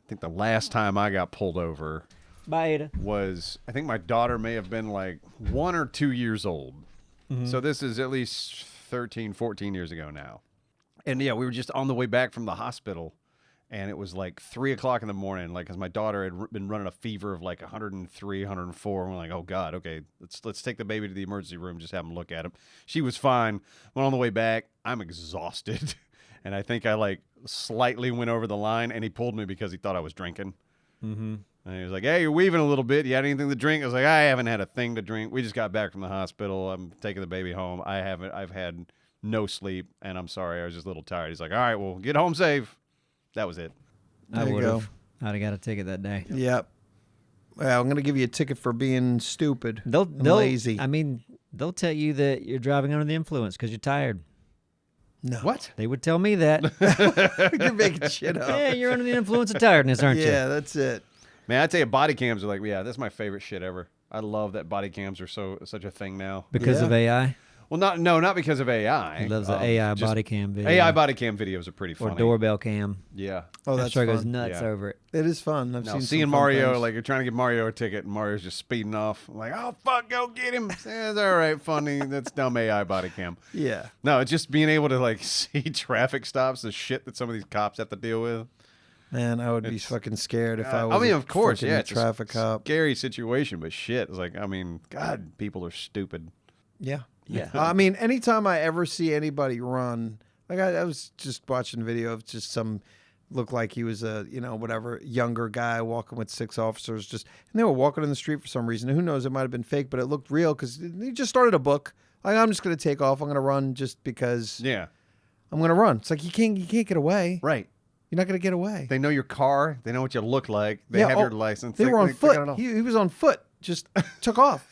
I think the last time I got pulled over Bye, Ada. was, I think my daughter may have been like 1 or 2 years old. So this is at least 13, 14 years ago now. And yeah, we were just on the way back from the hospital. And it was like 3 o'clock in the morning, like, because my daughter had been running a fever of like 103, 104. And we're like, oh God, okay, let's take the baby to the emergency room, just have him look at him. She was fine. Went on the way back. I'm exhausted, and I think I like slightly went over the line, and he pulled me because he thought I was drinking. Mm-hmm. And he was like, hey, you're weaving a little bit. You had anything to drink? I was like, I haven't had a thing to drink. We just got back from the hospital. I'm taking the baby home. I've had no sleep, and I'm sorry. I was just a little tired. He's like, all right, well, get home safe. That was it. I There you would go. have. I'd have got a ticket that day. Yep. Well, I'm going to give you a ticket for being stupid They'll and they'll lazy. I mean, they'll tell you that you're driving under the influence because you're tired. No. What? They would tell me that. You're making shit up. Yeah, you're under the influence of tiredness, aren't you? Yeah, that's it. Man, I tell you, body cams are like, yeah, that's my favorite shit ever. I love that body cams are such a thing now. Because Yeah. of AI. Well, not because of AI. He loves the Um, AI just body cam video. AI body cam videos are pretty or funny. doorbell cam. Yeah. Oh, I'm that's sure goes fun. nuts Yeah. over it. It is fun. I've No, seen seeing some fun Mario, things. like you're trying to give Mario a ticket, and Mario's just speeding off. I'm like, oh fuck, go get him. Yeah, it's all right, funny. That's dumb AI body cam. Yeah. No, it's just being able to like see traffic stops, the shit that some of these cops have to deal with. Man, I would be It's- fucking scared if I was. I mean, a of course, freaking yeah, it's traffic a cop. scary situation, but shit, it's like, I mean, God, people are stupid. Yeah. Yeah. I mean, anytime I ever see anybody run, Like I was just watching a video of just some looked like he was a whatever younger guy walking with 6 officers and they were walking in the street for some reason. Who knows? It might have been fake, but it looked real because he just started a book. Like I'm just gonna take off. I'm gonna run just because. Yeah. I'm gonna run. It's like you can't get away. Right. You're not gonna get away. They know your car. They know what you look like. They have your license. They were on got it foot. all. He was on foot. Just took off.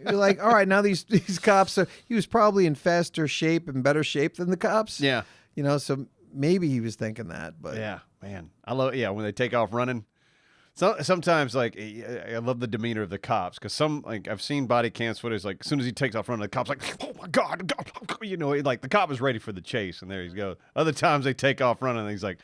You're like, all right, now these cops are. He was probably in faster shape and better shape than the cops. Yeah. So maybe he was thinking that. But Yeah, man. I love when they take off running. Sometimes like I love the demeanor of the cops because I've seen body cams footage like as soon as he takes off running, the cop's like, oh my god, like the cop is ready for the chase and there he goes. Other times they take off running and he's like,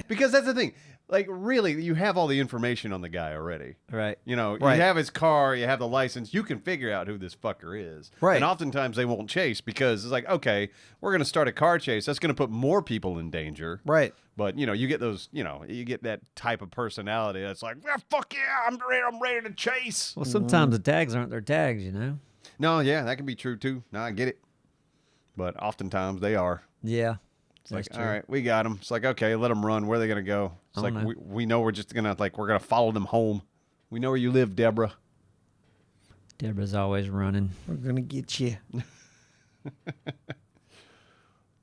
because that's the thing. Like, really, you have all the information on the guy already. Right. You Right. have his car, you have the license, you can figure out who this fucker is. Right. And oftentimes they won't chase because it's like, okay, we're going to start a car chase. That's going to put more people in danger. right. But, you get those, you get that type of personality that's like, well, fuck yeah, I'm ready to chase. Well, sometimes the tags aren't their tags, No, yeah, that can be true, too. No, I get it. But oftentimes they are. Yeah. It's like, all right, we got them. It's like, okay, let them run. Where are they going to go? It's like, we know we're just going to, we're going to follow them home. We know where you live, Deborah. Deborah's always running. We're gonna get you,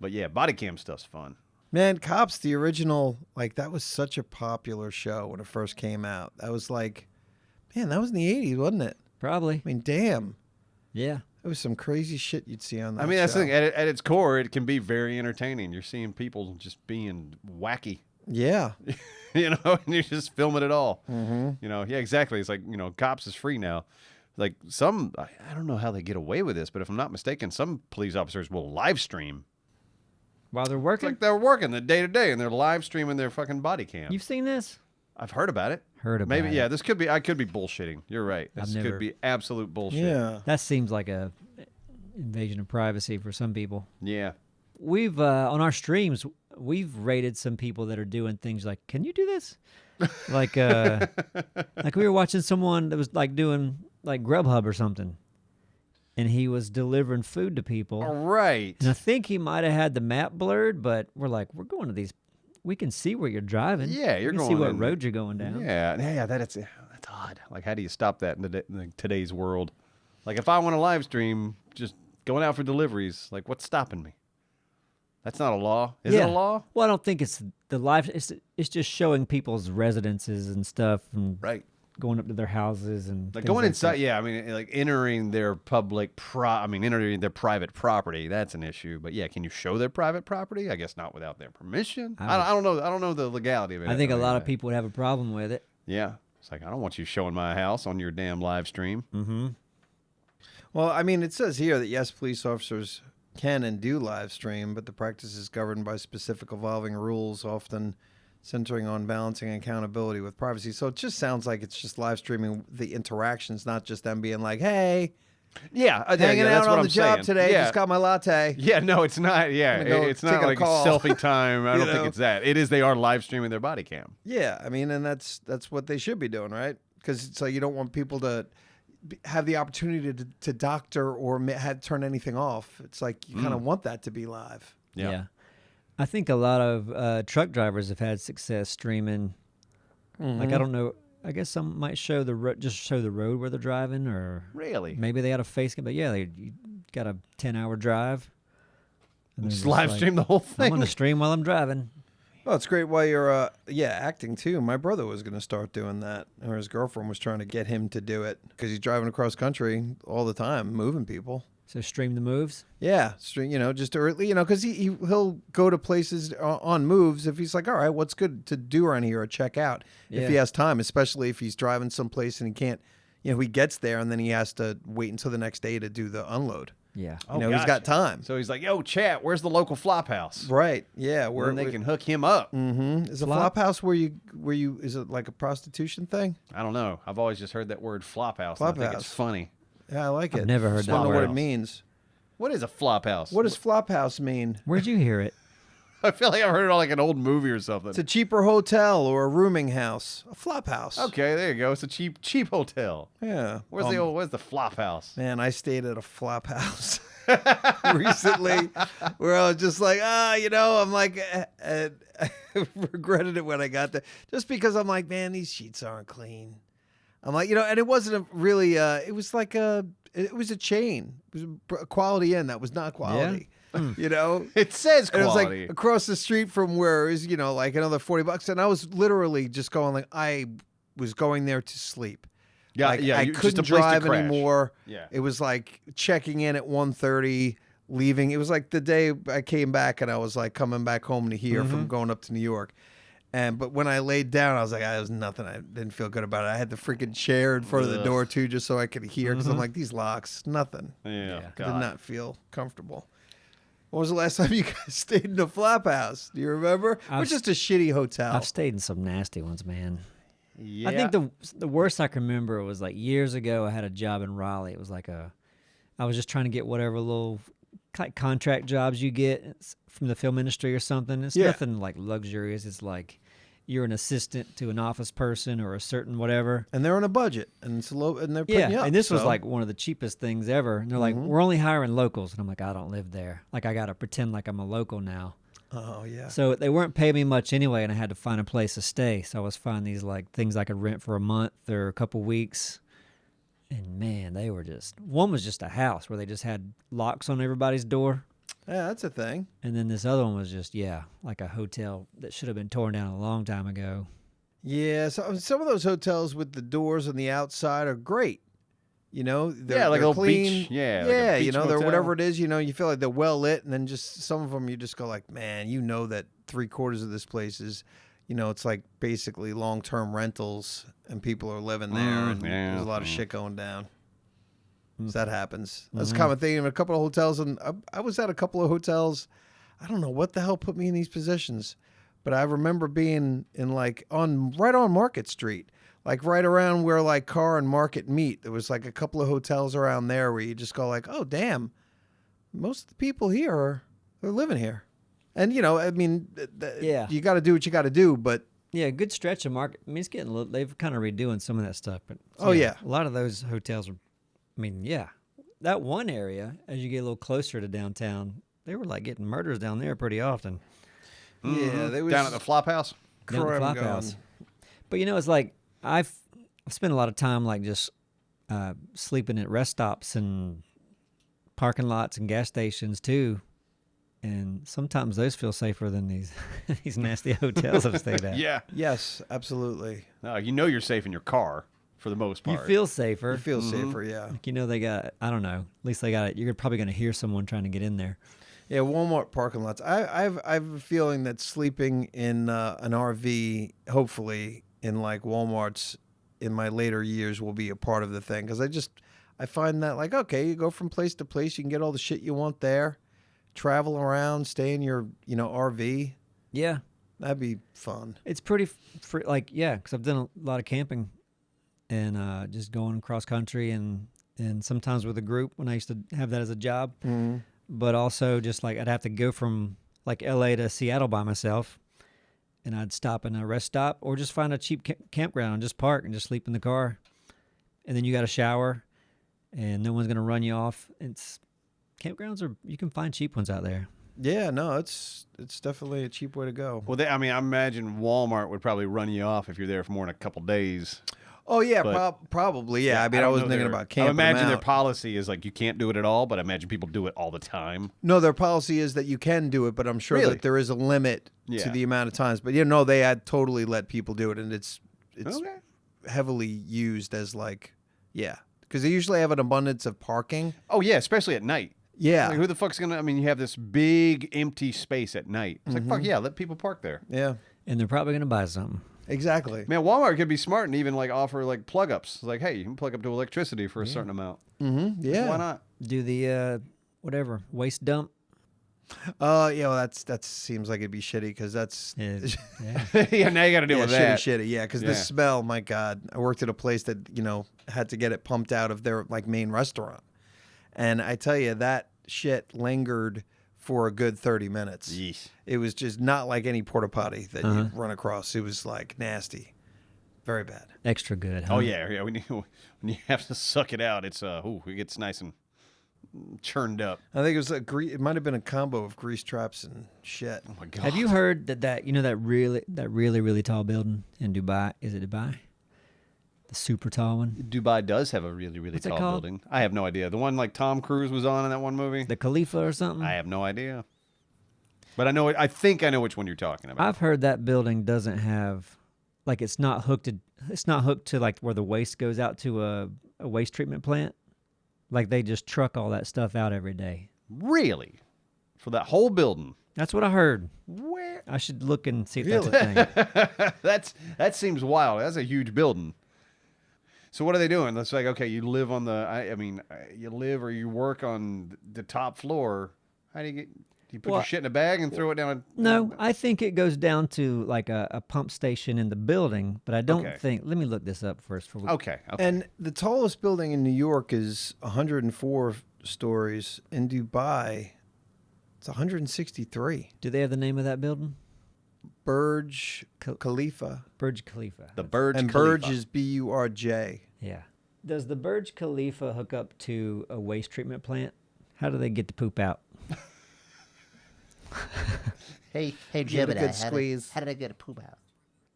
But yeah, body cam stuff's fun. man. Cops, the original, that was such a popular show when it first came out. That was like, man, that was in the '80s, wasn't it? Probably. I mean, damn, Yeah. it was some crazy shit you'd see on that. I mean, that's the show. thing. At its core, it can be very entertaining. You're seeing people just being wacky, Yeah. and you're just filming it all. Mm-hmm. Yeah, exactly. It's like, cops is free now. Like I don't know how they get away with this, but if I'm not mistaken, some police officers will live stream. While they're It's working? like they're working the day to day and they're live streaming their fucking body cam. You've seen this? I've heard about it. Heard about Maybe, it. yeah, I could be bullshitting. You're right. This I've never- could be absolute bullshit. Yeah. That seems like a invasion of privacy for some people. Yeah. We've on our streams, we've rated some people that are doing things like, "Can you do this?" like we were watching someone that was doing Grubhub or something, and he was delivering food to people. All right. And I think he might have had the map blurred, but we're going to these. We can see where you're driving. Yeah, you're we can going see what in- road you're going down. Yeah, that's odd. Like, how do you stop that in today's world? Like, if I want to live stream, just going out for deliveries, like, what's stopping me? That's not a law. Is it a law? Well, I don't think it's the live. It's just showing people's residences and stuff, and Right. going up to their houses and Like things going like inside, that. yeah. I mean, like entering their entering their private property. That's an issue. But yeah, can you show their private property? I guess not without their permission. I don't know. I don't know the legality of it. I think a lot of people would have a problem with it. Yeah, it's like I don't want you showing my house on your damn live stream. Mm-hmm. Well, I mean, it says here that yes, police officers can and do live stream, but the practice is governed by specific evolving rules, often centering on balancing accountability with privacy. So it just sounds like it's just live streaming the interactions, not just them being like, "Hey, Yeah, hanging that's out what on I'm the job saying. today, Yeah. just got my latte." Yeah, no, it's not. Yeah, I'm gonna go it's not take a like call. selfie time. I You don't think know? it's that. It is they are live streaming their body cam. Yeah, I mean, and that's what they should be doing, right? Because it's like you don't want people to have the opportunity to doctor or turn anything off. It's like you kind of want that to be live. Yeah. I think a lot of truck drivers have had success streaming. Like, I don't know. I guess some might show just show the road where they're driving, or Really? maybe they got a face cam. But yeah, you got a 10-hour drive. And they're Just live like, stream the whole I'm thing. going to stream while I'm driving. Well, it's great while you're, acting too. My brother was going to start doing that, or his girlfriend was trying to get him to do it because he's driving across country all the time, moving people. So stream the moves. Yeah, just early, because he'll go to places on moves if he's like, all right, what's good to do around here or check out if he Yeah. has time, especially if he's driving someplace and he can't, he gets there and then he has to wait until the next day to do the unload. Yeah. Oh, He's gotcha. got time. So he's like, "Yo, chat, where's the local flop house?" Right. Yeah. Where they can hook him up. Is a flop house where you is it like a prostitution thing? I don't know. I've always just heard that word flop house. Flop and I think house. it's funny. Yeah, I like it. I've never heard Just that don't know what word. it means. What is a flop house? What does flop house mean? Where'd you hear it? I feel like I've heard it on like an old movie or something. It's a cheaper hotel or a rooming house, a flop house. Okay, there you go. It's a cheap hotel. Yeah. Where's the flop house? Man, I stayed at a flop house recently where I was just like, I'm like, I regretted it when I got there. Just because I'm like, man, these sheets aren't clean. I'm like, and it wasn't a really, it was like it was a chain. It was a Quality Inn that was not quality. Yeah. It says And it was quality. like across the street from where is, like another $40. And I was literally just going like, I was going there to sleep. Yeah, Like, yeah. I just a couldn't place to drive crash. anymore. Yeah. It was like checking in at 1:30, leaving. It was like the day I came back and I was like coming back home to here from going up to New York. But when I laid down, I was like, there was nothing. I didn't feel good about it. I had the freaking chair in front of the door too, just so I could hear. Because I'm like, these locks, nothing. Yeah. I God. did not feel comfortable. When was the last time you guys stayed in a flop house? Do you remember? Or just a shitty hotel? I've stayed in some nasty ones, man. Yeah. I think the worst I can remember was like years ago. I had a job in Raleigh. It was like I was just trying to get whatever little contract jobs you get from the film industry or something. It's nothing like luxurious. It's like you're an assistant to an office person or a certain whatever. And they're on a budget, and it's low, and they're putting you up. And this was so- like one of the cheapest things ever. And they're like, we're only hiring locals. And I'm like, I don't live there. Like I got to pretend like I'm a local now. Oh yeah. So they weren't paying me much anyway, and I had to find a place to stay. So I was finding these like things I could rent for a month or a couple weeks. And man, they were just, one was just a house where they just had locks on everybody's door. Yeah, that's a thing. And then this other one was just, like a hotel that should have been torn down a long time ago. Yeah, so some of those hotels with the doors on the outside are great. They're, like they're a little clean. beach. Yeah, like Yeah, a beach they're motel. whatever it is. You feel like they're well lit, and then just some of them you just go like, man, that 3/4 of this place is, it's like basically long-term rentals, and people are living there, and there's a lot of shit going down. So that happens. That's a common thing in a couple of hotels, and I was at a couple of hotels. I don't know what the hell put me in these positions, but I remember being in like right on Market Street. Like right around where like Car and Market meet, there was like a couple of hotels around there where you just go like, oh damn, most of the people here are living here, and you got to do what you got to do, but Yeah, a good stretch of Market. I mean, it's getting a little, they've kind of redoing some of that stuff, but yeah. a lot of those hotels are. I mean, that one area as you get a little closer to downtown, they were like getting murders down there pretty often. yeah, they was Down at the flop house. Down at the Crime flop going. house. But it's like I've spent a lot of time like just sleeping at rest stops and parking lots and gas stations too, and sometimes those feel safer than these these nasty hotels I've stayed at. Yeah. Yes, absolutely. No, you're safe in your car for the most You part. feel safer. You feel safer, yeah. Like, they got, I don't know, at least they got it. You're probably going to hear someone trying to get in there. Yeah, Walmart parking lots. I have a feeling that sleeping in an RV, hopefully in like Walmart's, in my later years will be a part of the thing, because I find that like, okay, you go from place to place, you can get all the shit you want there, travel around, stay in your RV. Yeah, That'd be fun. it's pretty because I've done a lot of camping and just going cross country and sometimes with a group when I used to have that as a job. Mm-hmm. But also just like I'd have to go from like LA to Seattle by myself, and I'd stop in a rest stop or just find a cheap campground and just park and just sleep in the car. And then you got to shower and no one's going to run you off. Campgrounds you can find cheap ones out there. Yeah, no, it's definitely a cheap way to go. Well, I imagine Walmart would probably run you off if you're there for more than a couple days. Oh yeah, But- probably. Yeah, I mean, I don't wasn't know thinking their- about camping. I imagine them their out. policy is like you can't do it at all, but I imagine people do it all the time. No, their policy is that you can do it, but I'm sure Really? that there is a limit to Yeah. the amount of times. But they had totally let people do it, and it's Okay. heavily used as like, because they usually have an abundance of parking. Oh yeah, especially at night. Yeah, Like, who the fuck's gonna? I mean, you have this big empty space at night. It's like fuck yeah, let people park there. yeah, And they're probably going to buy something. exactly. Man, Walmart could be smart and even like offer like plug ups. Like, hey, you can plug up to electricity for a certain amount. Mm-hmm. Yeah. Why not? Do the waste dump. Well, that seems like it'd be shitty because that's Yeah. Yeah, now you got to deal with that. shitty. Yeah, because the Yeah. smell. My God, I worked at a place that had to get it pumped out of their like main restaurant, and I tell you that shit lingered for a good 30 minutes. Yeesh. It was just not like any porta potty that you run across. It was like nasty. Very bad. Extra good, huh? Oh yeah. When you have to suck it out, it's it gets nice and churned up. I think it was it might have been a combo of grease traps and shit. Oh my god. Have you heard that really tall building in Dubai? Is it Dubai? The super tall one? Dubai does have a really What's it tall called? building. I have no idea. The one like Tom Cruise was on in that one movie. The Khalifa or something? I have no idea. But I know it. I think I know which one you're talking about. I've heard that building doesn't have, like, it's not hooked to like where the waste goes out to a waste treatment plant. Like they just truck all that stuff out every day. Really? For that whole building? That's what I heard. Where? I should look and see if that's a thing. That seems wild. That's a huge building. So what are they doing? It's like, okay, you live on you live or you work on the top floor. How do you put your shit in a bag and throw it down? No, I think it goes down to like a pump station in the building, but I don't think. Let me look this up first. Okay. And the tallest building in New York is 104 stories. In Dubai, it's 163. Do they have the name of that building? Burj Khalifa. Burj Khalifa. The Burj And Khalifa. Burj is Burj. Yeah. Does the Burj Khalifa hook up to a waste treatment plant? How do they get the poop out? Hey, Get a Jebediah, good squeeze. How did I get a poop out?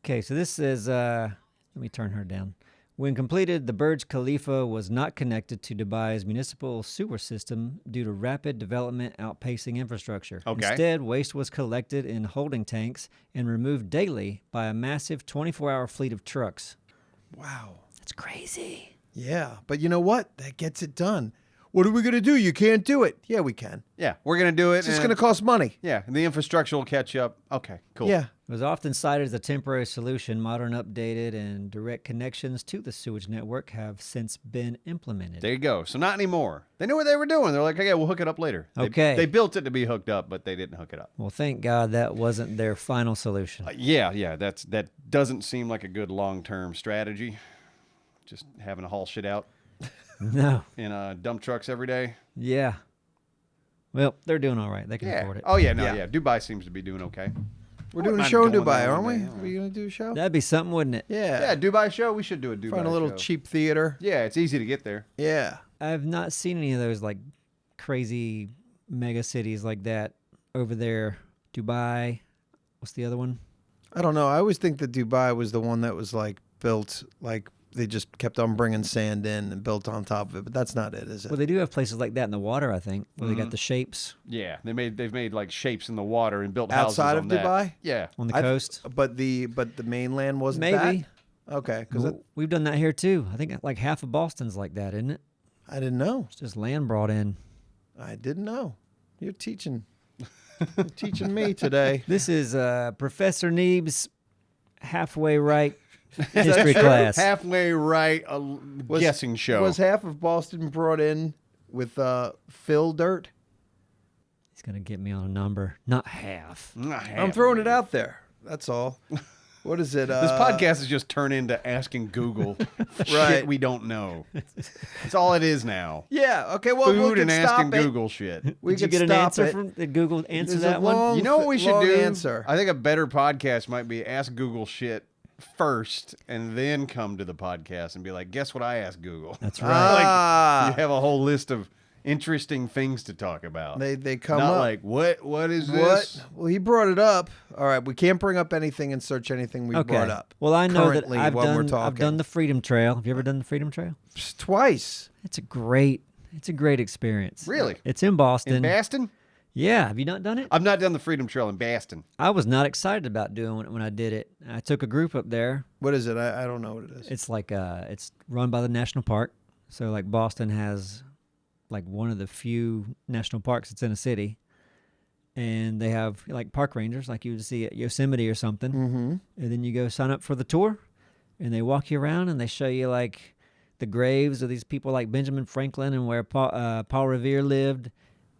Okay, so this is, let me turn her down. When completed, the Burj Khalifa was not connected to Dubai's municipal sewer system due to rapid development outpacing infrastructure. Okay. Instead, waste was collected in holding tanks and removed daily by a massive 24-hour fleet of trucks. Wow. That's crazy. Yeah, but you know what? That gets it done. What are we going to do? You can't do it. Yeah, we can. Yeah, we're gonna do it. It's just and- going to cost money. Yeah, and the infrastructure will catch up. Okay, cool. Yeah. It was often cited as a temporary solution. Modern, updated, and direct connections to the sewage network have since been implemented. There you go. So not anymore. They knew what they were doing. They're like, okay, we'll hook it up later. Okay. They built it to be hooked up, but they didn't hook it up. Well, thank God that wasn't their final solution. Yeah. That doesn't seem like a good long-term strategy. Just having to haul shit out No. in dump trucks every day. Yeah. Well, they're doing all right. They can afford it. Oh yeah, Yeah. Dubai seems to be doing okay. We're I doing a wouldn't show in mind going Dubai, there aren't we? one day. Are we going to do a show? That'd be something, wouldn't it? Yeah. Yeah, Dubai show. We should do a Dubai Find a little show. cheap theater. Yeah, it's easy to get there. Yeah. I've not seen any of those like crazy mega cities like that over there. Dubai. What's the other one? I don't know. I always think that Dubai was the one that was like built, like they just kept on bringing sand in and built on top of it, but that's not it, is it? Well, they do have places like that in the water, I think, where they got the shapes Yeah, they've made like shapes in the water and built Outside houses of on that. Dubai? Yeah. on the I- coast. But the mainland wasn't Maybe. that? Okay, because Well, we've done that here too. I think like half of Boston's like that, isn't it? I didn't know. It's just land brought in. I didn't know. You're teaching me today. This is Professor Neebs' halfway right history class. Halfway right, guessing show. Was half of Boston brought in with fill dirt? He's gonna get me on a number, not half. I'm throwing it out there. That's all. What is it? This podcast has just turned into asking Google shit Right. we don't know. That's all it is now. Yeah. Okay. Well, we Food can and stop asking it. Google shit. We Did you could get an stop answer it. from? Did Google answer There's a that one? long- You know what we should long do? answer. I think a better podcast might be ask Google shit first and then come to the podcast and be like, guess what I asked Google? That's right. Ah. You have a whole list of interesting things to talk about. They come Not up. like, what is What? this? Well, he brought it up. All right, we can't bring up anything and search anything we brought up. Well, I know that currently I've when we're done. I've talking. done the Freedom Trail. Have you ever done the Freedom Trail? Twice. It's a great experience. Really? It's in Boston. In Boston? Yeah. Have you not done it? I've not done the Freedom Trail in Boston. I was not excited about doing it when I did it. I took a group up there. What is it? I don't know what it is. It's like it's run by the national park. So like Boston has like one of the few national parks that's in a city, and they have like park rangers like you would see at Yosemite or something. Mm-hmm. And then you go sign up for the tour, and they walk you around and they show you like the graves of these people like Benjamin Franklin and where Paul Revere lived,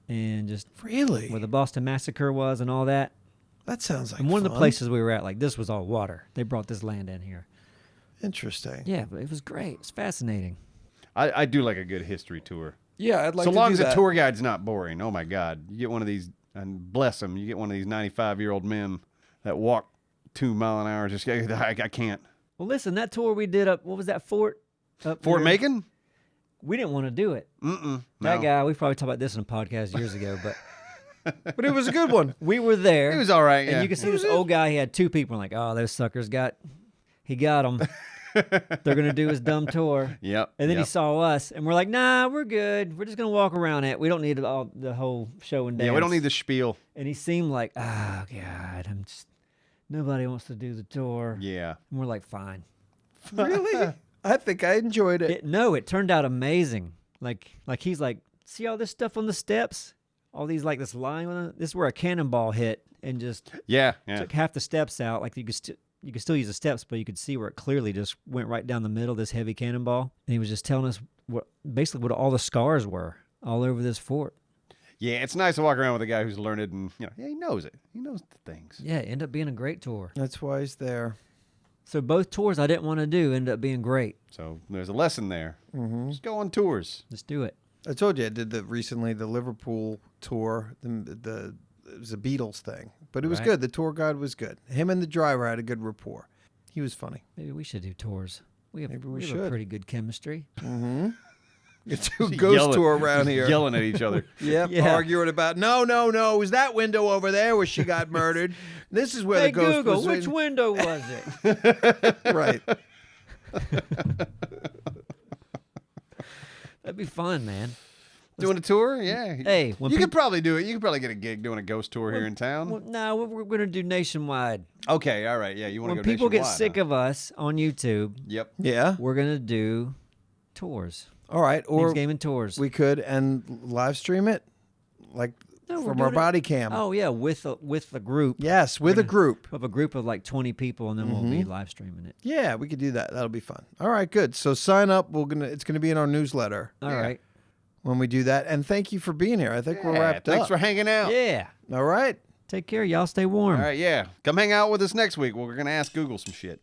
and just Really? where the Boston Massacre was and all that. That sounds like And one of the fun. places we were at, like this was all water. They brought this land in here. Interesting. Yeah, but it was great. It's fascinating. I do like a good history tour. Yeah, I'd like So to long do as the that. tour guide's not boring. Oh my God. You get one of these And bless them, you get one of these 95-year-old men that walk 2 mile an hour. Just I can't. Well, listen, that tour we did up, what was that fort? Up Fort there? Macon? We didn't want to do it. Mm-mm. That No. guy, we probably talked about this in a podcast years ago, but But it was a good one. we were there. He was all right, yeah. And you can see this old guy, he had 2 people. Like, oh, those suckers he got them. They're going to do his dumb tour. Yep. And then he yep. saw us, and we're like, nah, we're good. We're just going to walk around it. We don't need the whole show and dance. Yeah, we don't need the spiel. And he seemed like, oh, God, nobody wants to do the tour. Yeah. And we're like, fine. Really? I think I enjoyed it. It turned out amazing. Like he's like, see all this stuff on the steps? All these, like, this line on it? This is where a cannonball hit and just Yeah. took half the steps out. Like, you could still use the steps, but you could see where it clearly just went right down the middle, this heavy cannonball. And he was just telling us basically what all the scars were all over this fort. Yeah, it's nice to walk around with a guy who's learned and, he knows it. He knows the things. Yeah, it ended up being a great tour. That's why he's there. So both tours I didn't want to do ended up being great. So there's a lesson there. Mm-hmm. Just go on tours. Let's do it. I told you I did recently the Liverpool tour. It was a Beatles thing, but it was Right. good. The tour guide was good. Him and the driver had a good rapport. He was funny. Maybe we should do tours. We have, Maybe we we have should. a pretty good chemistry. Mm-hmm. It's a ghost Yelling- tour around just here. Yelling at each other. Yep, Yeah. arguing about no. It was that window over there where she got murdered. This is where Hey, the ghost Google, was. which window was it? Right. That'd be fun, man. Doing a tour? Yeah. Hey, when you could probably do it. You could probably get a gig doing a ghost tour here in town. Well, no, we're going to do nationwide. Okay, all right. Yeah, you want to When go people get nationwide, sick huh? of us on YouTube, Yep. Yeah. we're going to do tours. All right. Or Neebs Gaming tours. we could and live stream it, like No, we're from our doing it- body cam. Oh, yeah, with the group. Yes, with a group. Of a group of like 20 people, and then we'll be Mm-hmm. live streaming it. Yeah, we could do that. That'll be fun. All right, good. So sign up. It's gonna be in our newsletter All right. when we do that. And thank you for being here. I think we're Yeah, wrapped thanks up. for hanging out. Yeah. All right. Take care. Y'all stay warm. All right, yeah. Come hang out with us next week. We're going to ask Google some shit.